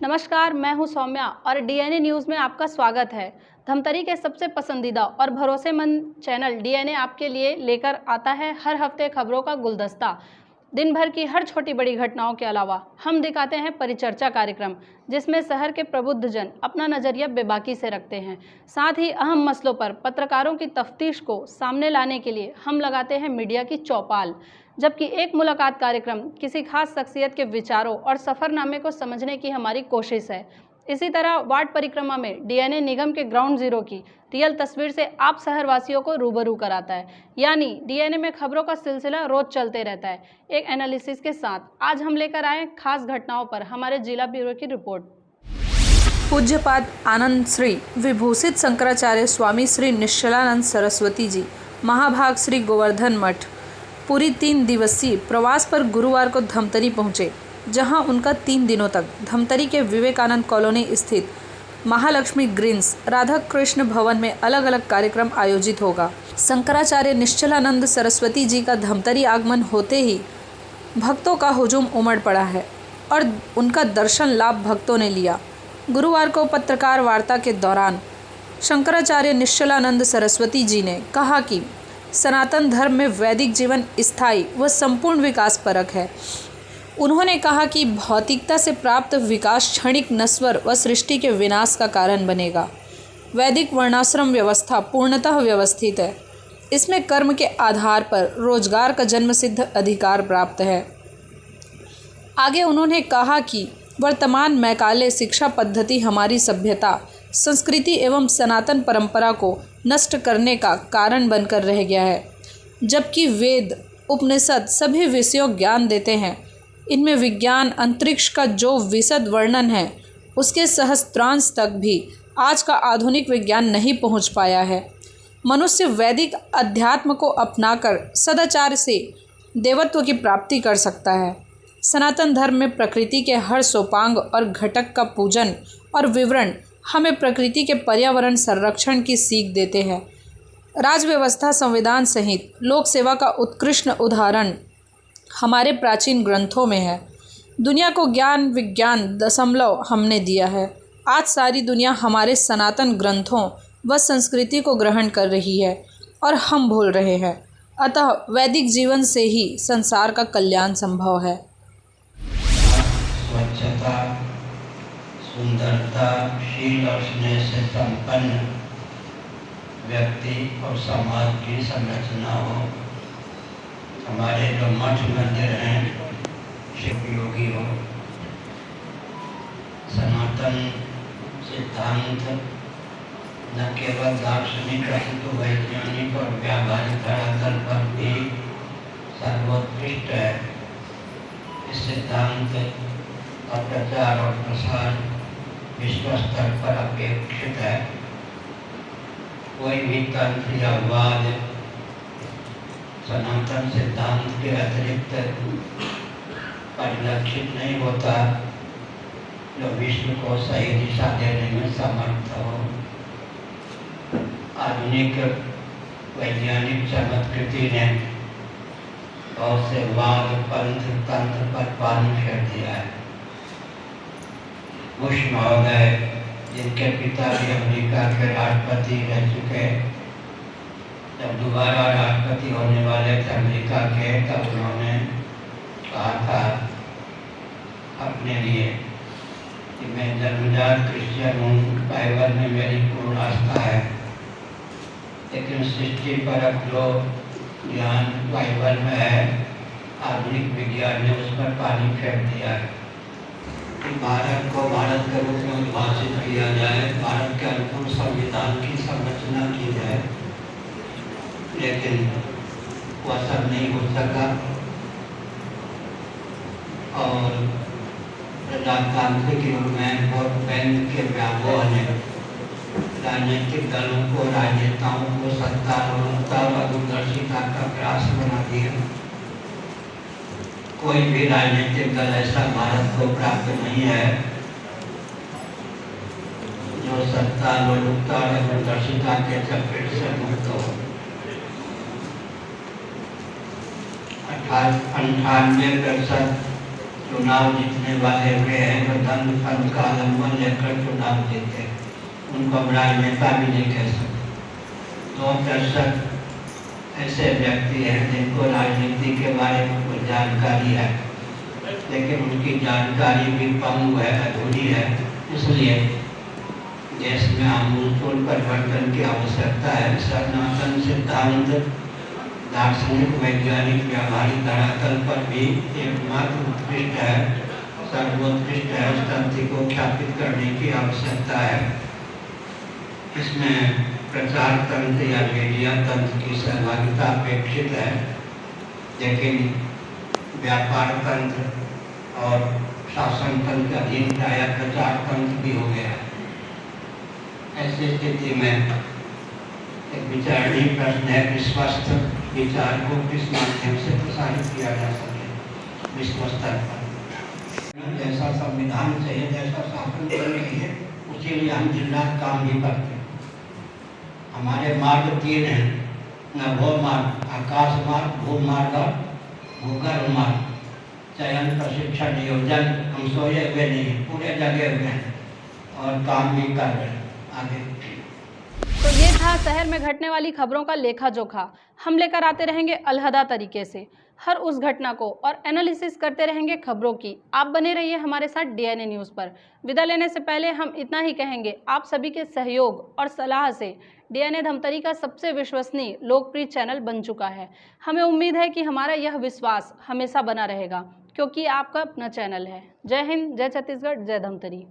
नमस्कार, मैं हूं सौम्या और डीएनए न्यूज़ में आपका स्वागत है। धमतरी के सबसे पसंदीदा और भरोसेमंद चैनल डीएनए आपके लिए लेकर आता है हर हफ्ते खबरों का गुलदस्ता। दिन भर की हर छोटी बड़ी घटनाओं के अलावा हम दिखाते हैं परिचर्चा कार्यक्रम, जिसमें शहर के प्रबुद्ध जन अपना नजरिया बेबाकी से रखते हैं। साथ ही अहम मसलों पर पत्रकारों की तफ्तीश को सामने लाने के लिए हम लगाते हैं मीडिया की चौपाल, जबकि एक मुलाकात कार्यक्रम किसी खास शख्सियत के विचारों और सफ़रनामे को समझने की हमारी कोशिश है। इसी तरह वार्ड परिक्रमा में डीएनए निगम के ग्राउंड जीरो की रियल तस्वीर से आप शहरवासियों को रूबरू कराता है। यानी डीएनए में खबरों का सिलसिला रोज चलते रहता है, एक एनालिसिस के साथ। आज हम लेकर आए खास घटनाओं पर हमारे जिला ब्यूरो की रिपोर्ट। पूज्यपाद आनंद श्री विभूषित शंकराचार्य स्वामी श्री निश्चलानंद सरस्वती जी महाभाग श्री गोवर्धन मठ पूरी 3 दिवसीय प्रवास पर गुरुवार को धमतरी पहुँचे, जहां उनका 3 दिनों तक धमतरी के विवेकानंद कॉलोनी स्थित महालक्ष्मी ग्रीन्स राधा कृष्ण भवन में अलग अलग कार्यक्रम आयोजित होगा। शंकराचार्य निश्चलानंद सरस्वती जी का धमतरी आगमन होते ही भक्तों का हुजूम उमड़ पड़ा है और उनका दर्शन लाभ भक्तों ने लिया। गुरुवार को पत्रकार वार्ता के दौरान शंकराचार्य निश्चलानंद सरस्वती जी ने कहा कि सनातन धर्म में वैदिक जीवन स्थायी व संपूर्ण विकास परक है। उन्होंने कहा कि भौतिकता से प्राप्त विकास क्षणिक नश्वर व सृष्टि के विनाश का कारण बनेगा। वैदिक वर्णाश्रम व्यवस्था पूर्णतः व्यवस्थित है। इसमें कर्म के आधार पर रोजगार का जन्मसिद्ध अधिकार प्राप्त है। आगे उन्होंने कहा कि वर्तमान मैकाले शिक्षा पद्धति हमारी सभ्यता, संस्कृति एवं सनातन परंपरा को नष्ट करने का कारण बनकर रह गया है। जबकि वेद उपनिषद सभी विषयों ज्ञान देते हैं, इनमें विज्ञान अंतरिक्ष का जो विशद वर्णन है उसके सहस्त्रांश तक भी आज का आधुनिक विज्ञान नहीं पहुंच पाया है। मनुष्य वैदिक अध्यात्म को अपनाकर सदाचार से देवत्व की प्राप्ति कर सकता है। सनातन धर्म में प्रकृति के हर सोपांग और घटक का पूजन और विवरण हमें प्रकृति के पर्यावरण संरक्षण की सीख देते हैं। राज व्यवस्था, संविधान सहित लोक सेवा का उत्कृष्ट उदाहरण हमारे प्राचीन ग्रंथों में है। दुनिया को ज्ञान विज्ञान दशमलव हमने दिया है। आज सारी दुनिया हमारे सनातन ग्रंथों व संस्कृति को ग्रहण कर रही है और हम भूल रहे हैं। अतः वैदिक जीवन से ही संसार का कल्याण संभव है। स्वच्छता, सुंदरता, शील और स्नेह से संपन्न व्यक्ति और समाज की संरचना हो। हमारे जो मठ मंदिर हैं शिव योगी हो। सनातन सिद्धांत न केवल दार्शनिक अपितु वैज्ञानिक और व्यावहारिक धरातल पर भी सर्वोत्कृष्ट है। इस सिद्धांत का प्रचार और प्रसार विश्व स्तर पर अपेक्षित है। कोई भी तंत्र या वाद सनातन सिद्धांत के अतिरिक्त परिलक्षित नहीं होता, जो विश्व को सही दिशा देने में समर्थ हो। आधुनिक वैज्ञानिक चमत्कृति ने बहुत से वाद पंथ तंत्र पर पानी फेर दिया है। बुश महोदय, जिनके पिता भी अमेरिका के राष्ट्रपति रह चुके, जब दोबारा राष्ट्रपति होने वाले थे अमेरिका के, तब उन्होंने कहा था अपने लिए कि मैं जन्मजात क्रिश्चियन हूँ, बाइबल में मेरी पूर्ण आस्था है, लेकिन सृष्टि परक जो ज्ञान बाइबल में है, आधुनिक विज्ञान ने उस पर पानी फेर दिया है। कि भारत को भारत के रूप में उद्भाषित किया जाए, भारत के अनुकूल संविधान की संरचना की जाए, लेकिन वह सब नहीं हो सका और प्रजातांत्रिक युग में वोट बैंक के व्यामोह ने राजनीतिक दलों को, राजनेताओं को सत्तारूढ़ता व दूरदर्शिता का प्रयास बना दिया। कोई भी राजनीतिक दल ऐसा भारत को प्राप्त नहीं है जो सत्ता, लोलुपता और दूरदर्शिता के चपेट से मुक्त हो। 98% चुनाव जीतने वाले हुए हैं जो धन फल का आलम्बन लेकर चुनाव जीते हैं, उनको हम राजनेता भी नहीं कह सकते। 2% ऐसे व्यक्ति हैं जिनको राजनीति के बारे में कुछ जानकारी है, लेकिन उनकी जानकारी भी कम है, अधूरी है। इसलिए देश में आमूलचूल परिवर्तन की आवश्यकता है। सनातन सिद्धांत दार्शनिक, वैज्ञानिक, व्यावहारिक धरातल पर भी एकमात्र उत्कृष्ट है, सर्वोत्कृष्ट है। इस तथ्य को ख्यापित करने की आवश्यकता है। इसमें प्रचार तंत्र या मीडिया तंत्र की सहभागिता अपेक्षित है, लेकिन व्यापार तंत्र और शासन तंत्र के अधीन प्राय प्रचार तंत्र भी हो गया है। ऐसी स्थिति में एक विचारणीय प्रश्न है कि स्वस्थ विचार को किस माध्यम से प्रसारित किया जा सके विश्व स्तर पर। जैसा संविधान चाहिए, जैसा शासन चाहिए, उसी लिए हम दिन रात काम भी करते हैं। हमारे मार्ग 3 हैं, नभो मार्ग, आकाश मार्ग, भूमार्ग और भूगर्भ मार्ग। चयन, प्रशिक्षण, नियोजन, हम सोए हुए नहीं, पूरे जगे हुए हैं और काम भी कर रहे हैं। आगे तो ये था शहर में घटने वाली खबरों का लेखा जोखा। हम लेकर आते रहेंगे अलहदा तरीके से हर उस घटना को और एनालिसिस करते रहेंगे खबरों की। आप बने रहिए हमारे साथ डीएनए न्यूज़ पर। विदा लेने से पहले हम इतना ही कहेंगे, आप सभी के सहयोग और सलाह से डीएनए धमतरी का सबसे विश्वसनीय लोकप्रिय चैनल बन चुका है। हमें उम्मीद है कि हमारा यह विश्वास हमेशा बना रहेगा, क्योंकि आपका अपना चैनल है। जय हिंद, जय छत्तीसगढ़, जय धमतरी।